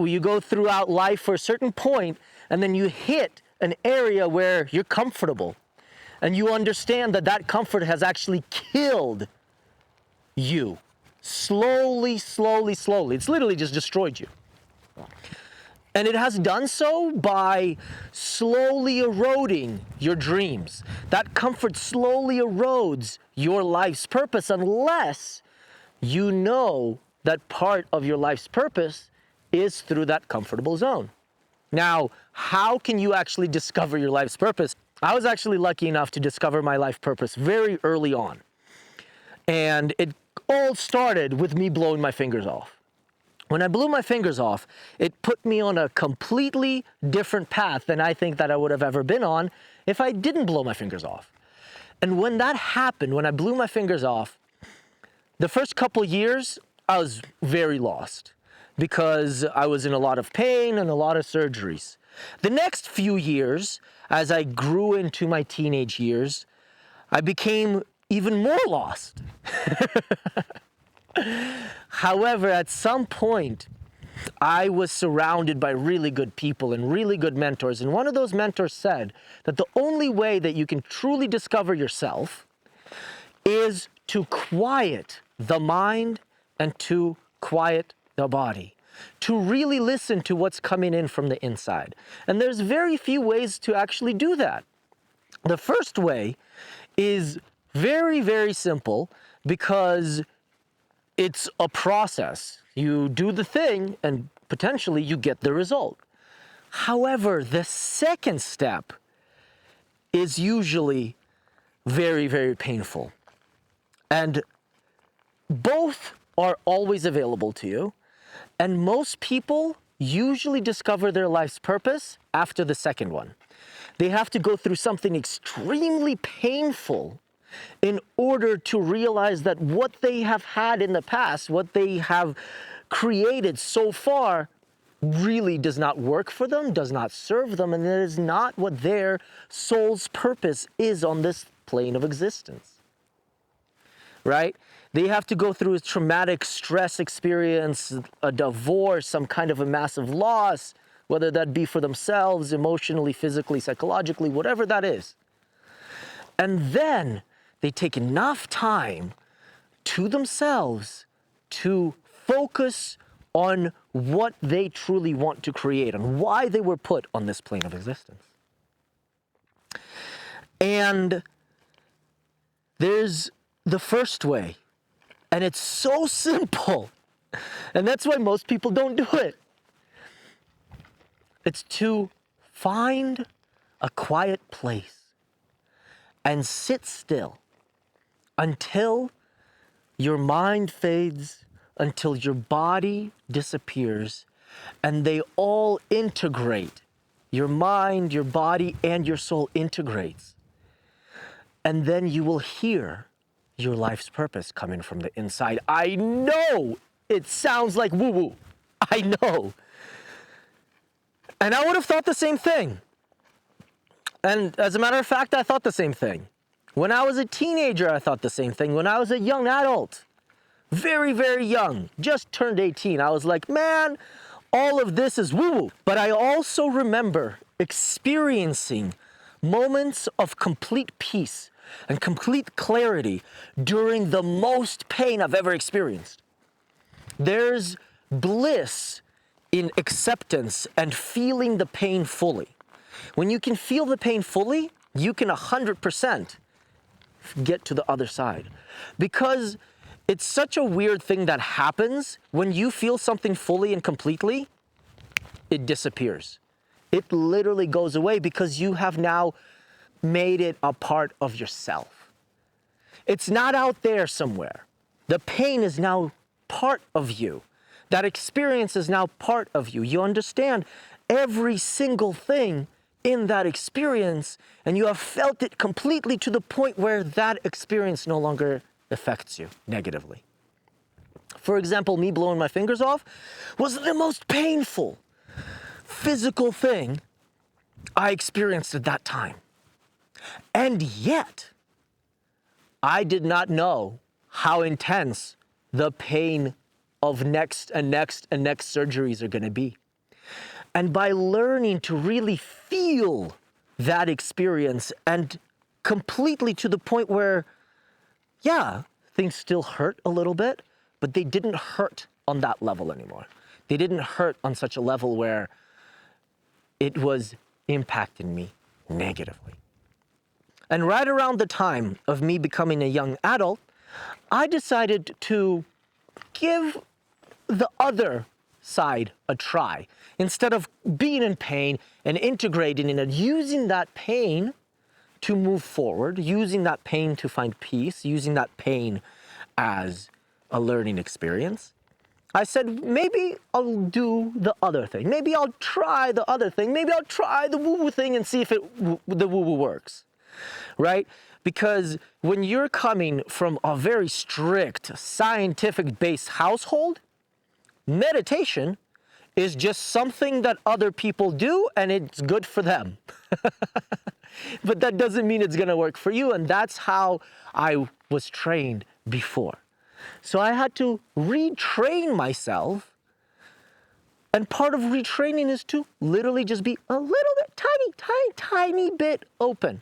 you go throughout life for a certain point, and then you hit an area where you're comfortable, and you understand that that comfort has actually killed you. Slowly, slowly, slowly. It's literally just destroyed you. And it has done so by slowly eroding your dreams. That comfort slowly erodes your life's purpose unless you know that part of your life's purpose is through that comfortable zone. Now, how can you actually discover your life's purpose? I was actually lucky enough to discover my life purpose very early on. And it all started with me blowing my fingers off. When I blew my fingers off, it put me on a completely different path than I think that I would have ever been on if I didn't blow my fingers off. And when that happened, when I blew my fingers off, the first couple years, I was very lost because I was in a lot of pain and a lot of surgeries. The next few years, as I grew into my teenage years, I became even more lost. However, at some point, I was surrounded by really good people and really good mentors. And one of those mentors said that the only way that you can truly discover yourself is to quiet the mind and to quiet the body, to really listen to what's coming in from the inside. And there's very few ways to actually do that. The first way is very, very simple because it's a process. You do the thing and potentially you get the result. However, the second step is usually very, very painful. And both are always available to you. And most people usually discover their life's purpose after the second one. They have to go through something extremely painful in order to realize that what they have had in the past, what they have created so far, really does not work for them, does not serve them, and it is not what their soul's purpose is on this plane of existence. Right? They have to go through a traumatic stress experience, a divorce, some kind of a massive loss, whether that be for themselves, emotionally, physically, psychologically, whatever that is. And then they take enough time to themselves to focus on what they truly want to create and why they were put on this plane of existence. And there's the first way, and it's so simple, and that's why most people don't do it. It's to find a quiet place and sit still until your mind fades, until your body disappears, and they all integrate. Your mind, your body, and your soul integrates. And then you will hear your life's purpose coming from the inside. I know it sounds like woo-woo. I know. And I would have thought the same thing. And as a matter of fact, I thought the same thing. When I was a teenager, I thought the same thing. When I was a young adult, very, very young, just turned 18, I was like, man, all of this is woo-woo. But I also remember experiencing moments of complete peace and complete clarity during the most pain I've ever experienced. There's bliss in acceptance and feeling the pain fully. When you can feel the pain fully, you can 100% get to the other side. Because it's such a weird thing that happens when you feel something fully and completely, it disappears. It literally goes away because you have now made it a part of yourself. It's not out there somewhere. The pain is now part of you. That experience is now part of you. You understand every single thing in that experience, and you have felt it completely to the point where that experience no longer affects you negatively. For example, me blowing my fingers off was the most painful physical thing I experienced at that time. And yet, I did not know how intense the pain of next and next and next surgeries are going to be. And by learning to really feel that experience and completely to the point where, yeah, things still hurt a little bit, but they didn't hurt on that level anymore. They didn't hurt on such a level where it was impacting me negatively. And right around the time of me becoming a young adult, I decided to give the other side a try. Instead of being in pain and integrating in it, using that pain to move forward, using that pain to find peace, using that pain as a learning experience, I said, maybe I'll do the other thing. Maybe I'll try the other thing. Maybe I'll try the woo-woo thing and see if the woo-woo works, right? Because when you're coming from a very strict, scientific-based household, meditation is just something that other people do and it's good for them. But that doesn't mean it's going to work for you. And that's how I was trained before. So I had to retrain myself. And part of retraining is to literally just be a little bit tiny bit open.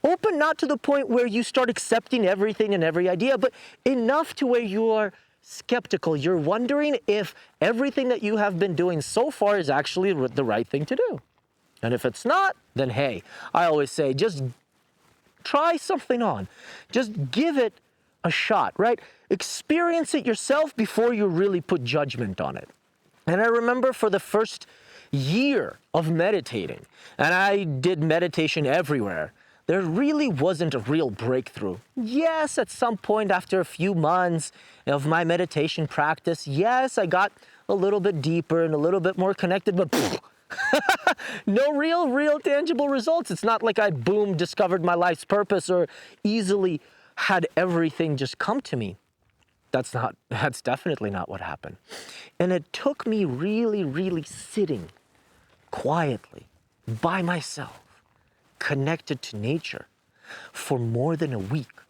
Open not to the point where you start accepting everything and every idea, but enough to where you are skeptical. You're wondering if everything that you have been doing so far is actually the right thing to do. And if it's not, then hey, I always say, just try something on. Just give it a shot, right? Experience it yourself before you really put judgment on it. And I remember for the first year of meditating, and I did meditation everywhere, there really wasn't a real breakthrough. Yes, at some point after a few months of my meditation practice, yes, I got a little bit deeper and a little bit more connected, but no real tangible results. It's not like I, boom, discovered my life's purpose or easily had everything just come to me. That's definitely not what happened. And it took me really sitting quietly by myself, connected to nature for more than a week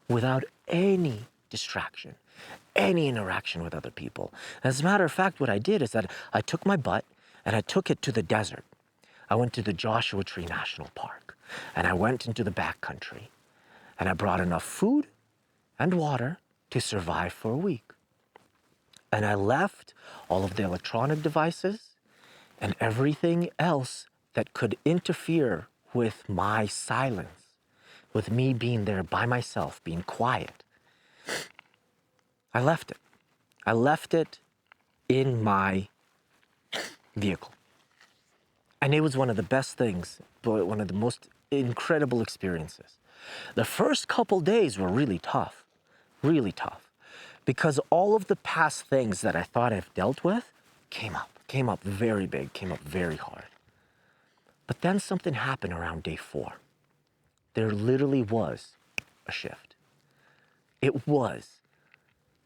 without any distraction, any interaction with other people. As a matter of fact, what I did is that I took my butt and I took it to the desert. I went to the Joshua Tree National Park and I went into the backcountry and I brought enough food and water to survive for a week. And I left all of the electronic devices and everything else that could interfere with my silence, with me being there by myself, being quiet. I left it. I left it in my vehicle. And it was one of the best things, but one of the most incredible experiences. The first couple days were really tough, because all of the past things that I thought I've dealt with came up very big, came up very hard. But then something happened around day 4. There literally was a shift. It was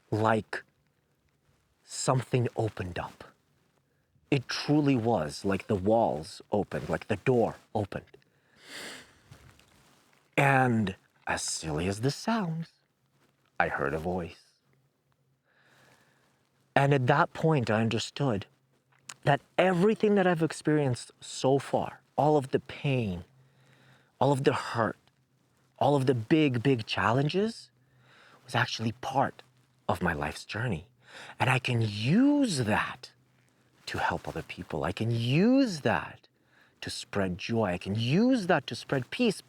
like something opened up. It truly was like the walls opened, like the door opened. And as silly as this sounds, I heard a voice. And at that point, I understood that everything that I've experienced so far, all of the pain, all of the hurt, all of the big challenges was actually part of my life's journey. And I can use that to help other people. I can use that to spread joy. I can use that to spread peace.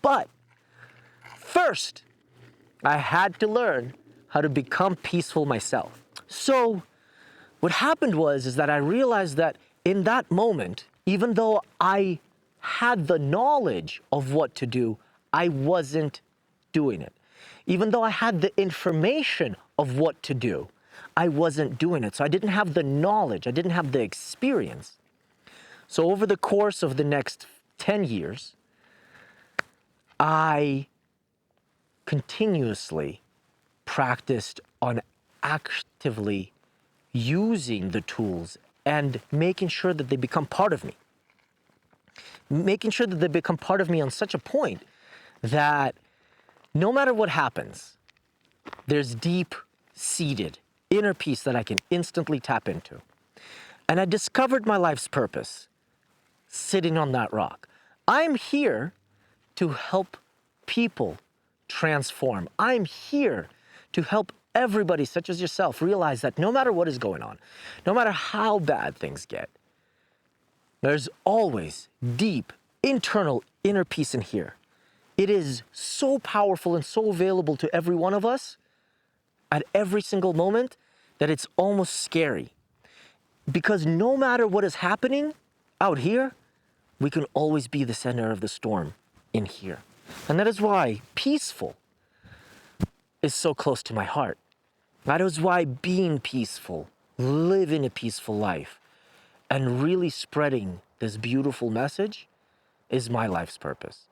But first, I had to learn how to become peaceful myself. So what happened is that I realized that in that moment, even though I had the knowledge of what to do, I wasn't doing it. Even though I had the information of what to do, I wasn't doing it. So I didn't have the knowledge, I didn't have the experience. So over the course of the next 10 years, I continuously practiced on actively using the tools and making sure that they become part of me. Making sure that they become part of me on such a point that no matter what happens, there's deep-seated inner peace that I can instantly tap into. And I discovered my life's purpose sitting on that rock. I'm here to help people transform. I'm here to help everybody, such as yourself, realize that no matter what is going on, no matter how bad things get, there's always deep, internal, inner peace in here. It is so powerful and so available to every one of us at every single moment that it's almost scary. Because no matter what is happening out here, we can always be the center of the storm in here. And that is why peaceful is so close to my heart. That is why being peaceful, living a peaceful life, and really spreading this beautiful message is my life's purpose.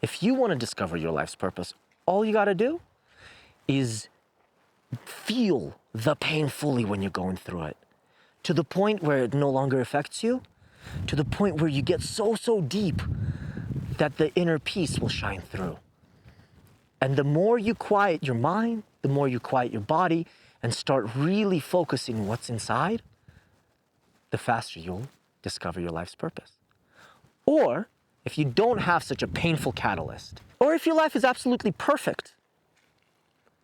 If you want to discover your life's purpose, all you got to do is feel the pain fully when you're going through it, to the point where it no longer affects you, to the point where you get so deep that the inner peace will shine through. And the more you quiet your mind, the more you quiet your body and start really focusing what's inside, the faster you'll discover your life's purpose. Or if you don't have such a painful catalyst, or if your life is absolutely perfect,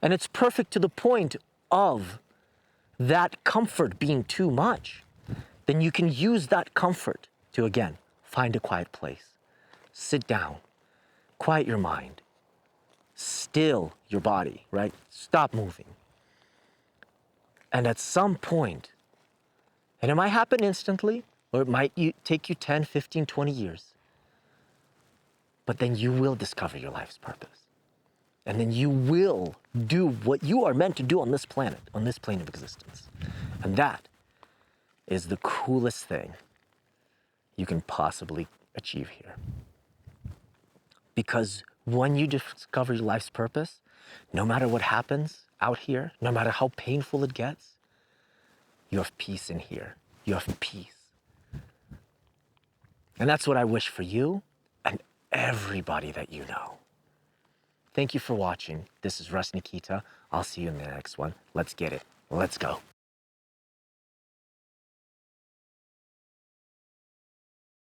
and it's perfect to the point of that comfort being too much, then you can use that comfort to, again, find a quiet place. Sit down, quiet your mind, still your body, right? Stop moving. And at some point, and it might happen instantly, or it might take you 10, 15, 20 years, but then you will discover your life's purpose. And then you will do what you are meant to do on this planet, on this plane of existence. And that is the coolest thing you can possibly achieve here. Because when you discover your life's purpose, no matter what happens out here, no matter how painful it gets, you have peace in here. You have peace. And that's what I wish for you and everybody that you know. Thank you for watching. This is Nikita. I'll see you in the next one. Let's get it. Let's go.